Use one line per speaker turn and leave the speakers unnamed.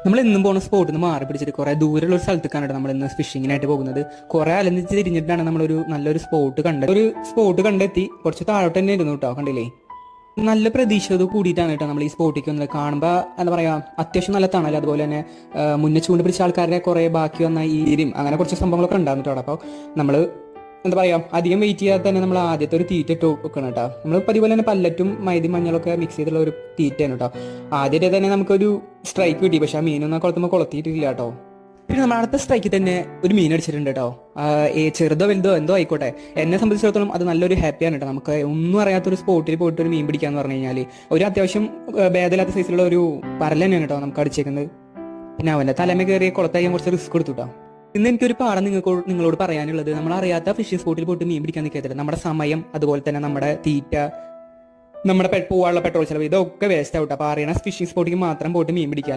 നമ്മൾ എന്നും പോകുന്ന സ്പോട്ടിൽ നിന്ന് മാറി പിടിച്ചിട്ട് കുറെ ദൂരമുള്ള ഒരു സ്ഥലത്തേക്കാണ് നമ്മൾ ഇന്ന് ഫിഷിങ്ങിനായിട്ട് പോകുന്നത്. കുറെ അലഞ്ഞിച്ച് തിരിഞ്ഞിട്ടാണ് നമ്മളൊരു നല്ലൊരു സ്പോട്ട് കണ്ടെത്തി. കുറച്ച് താഴോട്ട് തന്നെ ഇരുന്നു കേട്ടോ, കണ്ടില്ലേ? നല്ല പ്രതീക്ഷയോട് കൂടിയിട്ടാണ് കേട്ടോ നമ്മൾ ഈ സ്പോട്ടിലേക്ക് വന്നത്. കാണുമ്പോൾ എന്താ പറയാ, അത്യാവശ്യം നല്ല തണല്, അതുപോലെ തന്നെ മുന്നേ ചൂണ്ട് പിടിച്ച ആൾക്കാരുടെ കുറെ ബാക്കി വന്ന ഈരും അങ്ങനെ കുറച്ച് സംഭവങ്ങളൊക്കെ ഉണ്ടായിരുന്നു കേട്ടോ. അപ്പോൾ നമ്മൾ എന്താ പറയാ, അധികം വെയിറ്റ് ചെയ്യാതെ തന്നെ നമ്മൾ ആദ്യത്തെ ഒരു തീറ്റ ഇട്ട് വെക്കണം കേട്ടോ. നമ്മൾ അതുപോലെ തന്നെ പല്ലറ്റും മൈദി മഞ്ഞളൊക്കെ മിക്സ് ചെയ്തുള്ള ഒരു തീറ്റയാണ് കേട്ടോ. ആദ്യത്തെ തന്നെ നമുക്കൊരു സ്ട്രൈക്ക് കിട്ടി, പക്ഷെ ആ മീനൊന്നും കുളത്തുമ്പോൾ കൊളത്തിയിട്ടില്ല കേട്ടോ. പിന്നെ നമ്മൾ അടുത്ത സ്ട്രൈക്കിൽ തന്നെ ഒരു മീൻ അടിച്ചിട്ടുണ്ട് കേട്ടോ. ചെറുതോ വലുതോ എന്തോ ആയിക്കോട്ടെ, എന്നെ സംബന്ധിച്ചിടത്തോളം അത് നല്ലൊരു ഹാപ്പിയാണ് കേട്ടോ. നമുക്ക് ഒന്നും അറിയാത്തൊരു സ്പോട്ടിൽ പോയിട്ട് ഒരു മീൻ പിടിക്കാന്ന് പറഞ്ഞു കഴിഞ്ഞാൽ ഒരു അത്യാവശ്യം ഭേദമില്ലാത്ത സൈസിലുള്ള ഒരു പരൽ തന്നെയാണ് കേട്ടോ നമുക്ക് അടിച്ചേക്കുന്നത്. പിന്നെ അവൻ്റെ തലമ കയറിയ കുളത്തയ്യാൻ കുറച്ച് റിസ്ക് കൊടുത്തു കേട്ടോ. ഇന്ന് എനിക്കൊരു പാഠം നിങ്ങളോട് പറയാനുള്ളത്, നമ്മൾ അറിയാത്ത ഫിഷിംഗ് സ്പോട്ടിൽ പോയിട്ട് മീൻ പിടിക്കാൻ നിൽക്കത്തില്ല. നമ്മുടെ സമയം, അതുപോലെ തന്നെ നമ്മുടെ തീറ്റ, നമ്മുടെ പോകാനുള്ള പെട്രോൾ ചെലവ്, ഇതൊക്കെ വേസ്റ്റ് ആവും. അപ്പോൾ അറിയണ ഫിഷിംഗ് സ്പോട്ടിൽ മാത്രം പോയിട്ട് മീൻ പിടിക്കുക.